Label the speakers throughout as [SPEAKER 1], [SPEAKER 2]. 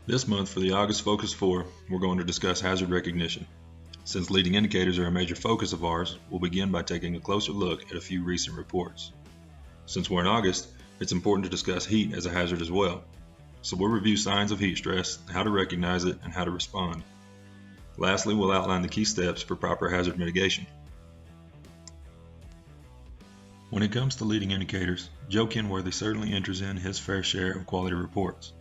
[SPEAKER 1] This month for the August Focus 4, we're going to discuss hazard recognition. Since leading indicators are a major focus of ours, we'll begin by taking a closer look at a few recent reports. Since we're in August, it's important to discuss heat as a hazard as well. So we'll review signs of heat stress, how to recognize it, and how to respond. Lastly, we'll outline the key steps for proper hazard mitigation. When it comes to leading indicators, Joe Kenworthy certainly enters in his fair share of quality reports.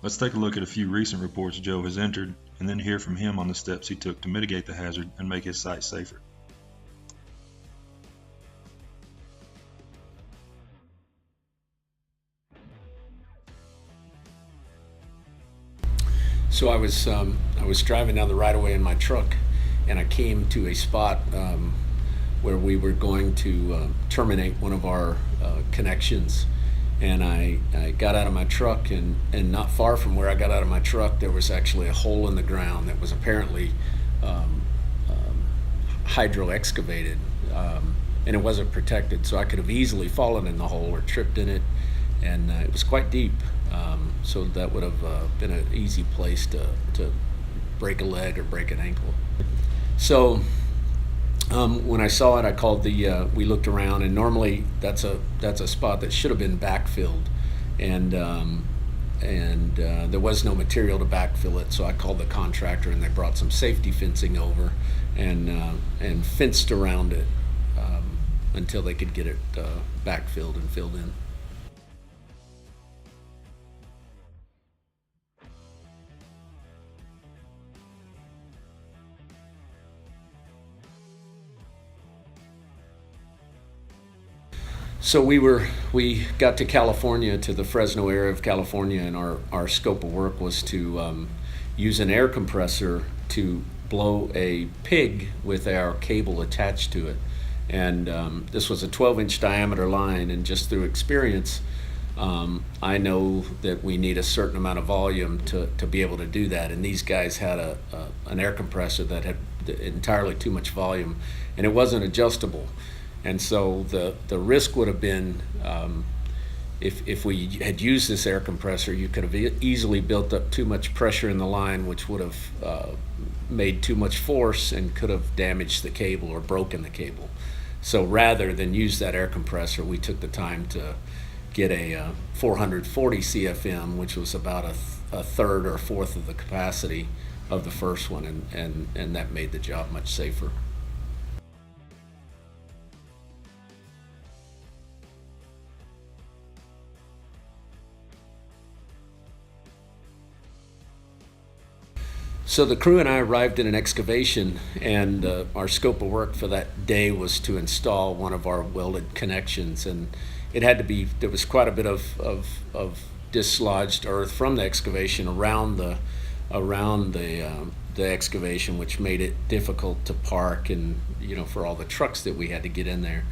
[SPEAKER 1] Let's take a look at a few recent reports Joe has entered and then hear from him on the steps he took to mitigate the hazard and make his site safer.
[SPEAKER 2] So I was driving down the right of way in my truck, and I came to a spot where we were going to terminate one of our connections. And I got out of my truck, and not far from where I got out of my truck, there was actually a hole in the ground that was apparently hydro excavated, and it wasn't protected. So I could have easily fallen in the hole or tripped in it, and it was quite deep. So that would have been an easy place to break a leg or break an ankle. So when I saw it, I called we looked around, and normally that's a spot that should have been backfilled, and there was no material to backfill it. So I called the contractor, and they brought some safety fencing over and fenced around it until they could get it backfilled and filled in. So we got to California, to the Fresno area of California, and our scope of work was to use an air compressor to blow a pig with our cable attached to it. And this was a 12-inch diameter line, and just through experience, I know that we need a certain amount of volume to be able to do that. And these guys had an air compressor that had entirely too much volume, and it wasn't adjustable. And so the risk would have been, if we had used this air compressor, you could have easily built up too much pressure in the line, which would have made too much force and could have damaged the cable or broken the cable. So rather than use that air compressor, we took the time to get a 440 CFM, which was about a third or fourth of the capacity of the first one, and that made the job much safer. So the crew and I arrived in an excavation, and our scope of work for that day was to install one of our welded connections, and it had to be, there was quite a bit of dislodged earth from the excavation around the excavation, which made it difficult to park, and for all the trucks that we had to get in there.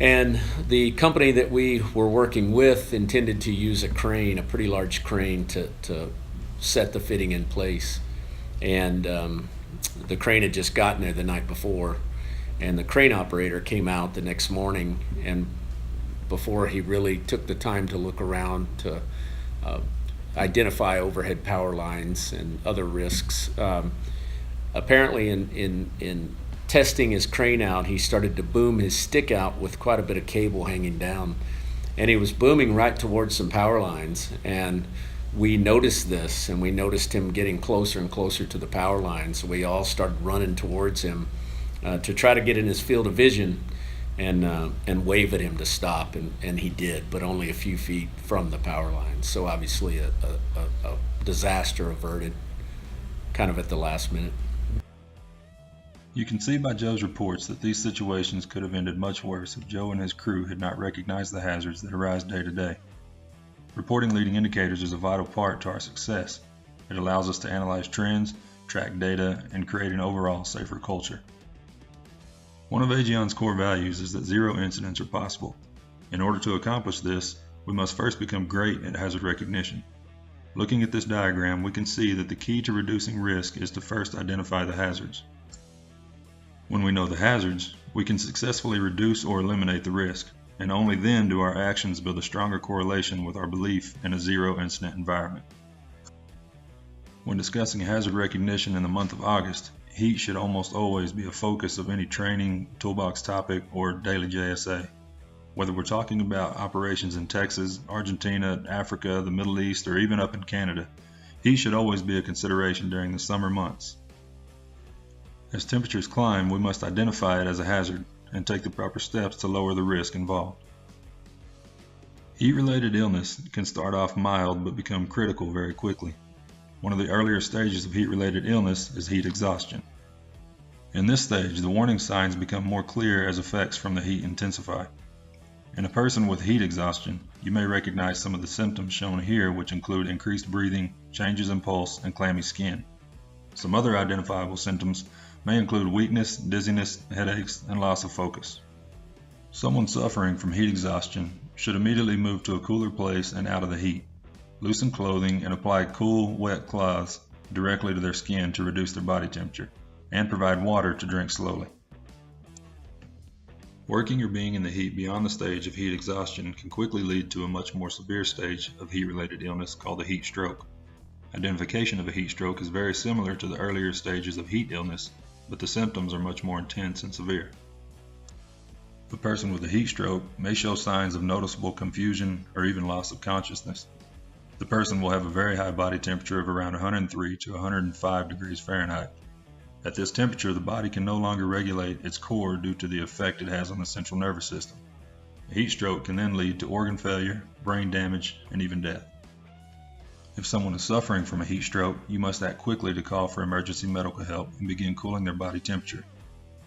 [SPEAKER 2] And the company that we were working with intended to use a crane, a pretty large crane, to set the fitting in place. And the crane had just gotten there the night before, and the crane operator came out the next morning, and before he really took the time to look around to identify overhead power lines and other risks, apparently in testing his crane out, he started to boom his stick out with quite a bit of cable hanging down, and he was booming right towards some power lines. And we noticed this, and we noticed him getting closer and closer to the power line. So we all started running towards him to try to get in his field of vision and wave at him to stop, and he did, but only a few feet from the power line. So obviously a disaster averted kind of at the last minute.
[SPEAKER 1] You can see by Joe's reports that these situations could have ended much worse if Joe and his crew had not recognized the hazards that arise day to day. Reporting leading indicators is a vital part to our success. It allows us to analyze trends, track data, and create an overall safer culture. One of AGION's core values is that zero incidents are possible. In order to accomplish this, we must first become great at hazard recognition. Looking at this diagram, we can see that the key to reducing risk is to first identify the hazards. When we know the hazards, we can successfully reduce or eliminate the risk, and only then do our actions build a stronger correlation with our belief in a zero incident environment. When discussing hazard recognition in the month of August, heat should almost always be a focus of any training, toolbox topic, or daily JSA. Whether we're talking about operations in Texas, Argentina, Africa, the Middle East, or even up in Canada, heat should always be a consideration during the summer months. As temperatures climb, we must identify it as a hazard and take the proper steps to lower the risk involved. Heat-related illness can start off mild but become critical very quickly. One of the earlier stages of heat-related illness is heat exhaustion. In this stage, the warning signs become more clear as effects from the heat intensify. In a person with heat exhaustion, you may recognize some of the symptoms shown here, which include increased breathing, changes in pulse, and clammy skin. Some other identifiable symptoms may include weakness, dizziness, headaches, and loss of focus. Someone suffering from heat exhaustion should immediately move to a cooler place and out of the heat. Loosen clothing and apply cool, wet cloths directly to their skin to reduce their body temperature, and provide water to drink slowly. Working or being in the heat beyond the stage of heat exhaustion can quickly lead to a much more severe stage of heat-related illness called a heat stroke. Identification of a heat stroke is very similar to the earlier stages of heat illness, but the symptoms are much more intense and severe. A person with a heat stroke may show signs of noticeable confusion or even loss of consciousness. The person will have a very high body temperature of around 103 to 105 degrees Fahrenheit. At this temperature, the body can no longer regulate its core due to the effect it has on the central nervous system. A heat stroke can then lead to organ failure, brain damage, and even death. If someone is suffering from a heat stroke, you must act quickly to call for emergency medical help and begin cooling their body temperature.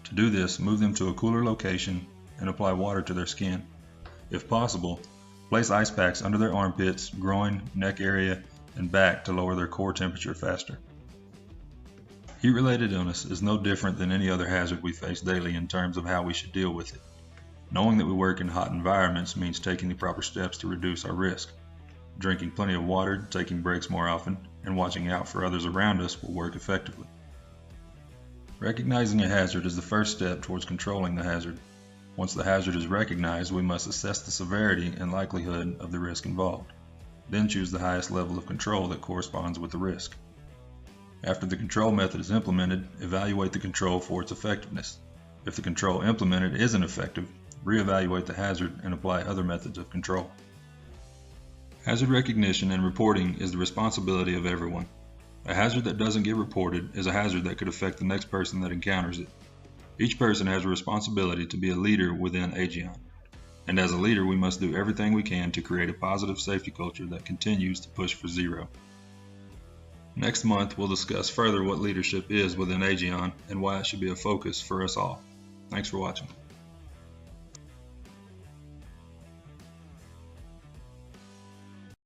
[SPEAKER 1] To do this, move them to a cooler location and apply water to their skin. If possible, place ice packs under their armpits, groin, neck area, and back to lower their core temperature faster. Heat-related illness is no different than any other hazard we face daily in terms of how we should deal with it. Knowing that we work in hot environments means taking the proper steps to reduce our risk. Drinking plenty of water, taking breaks more often, and watching out for others around us will work effectively. Recognizing a hazard is the first step towards controlling the hazard. Once the hazard is recognized, we must assess the severity and likelihood of the risk involved. Then choose the highest level of control that corresponds with the risk. After the control method is implemented, evaluate the control for its effectiveness. If the control implemented isn't effective, reevaluate the hazard and apply other methods of control. Hazard recognition and reporting is the responsibility of everyone. A hazard that doesn't get reported is a hazard that could affect the next person that encounters it. Each person has a responsibility to be a leader within Aegion. And as a leader, we must do everything we can to create a positive safety culture that continues to push for zero. Next month, we'll discuss further what leadership is within Aegion and why it should be a focus for us all. Thanks for watching.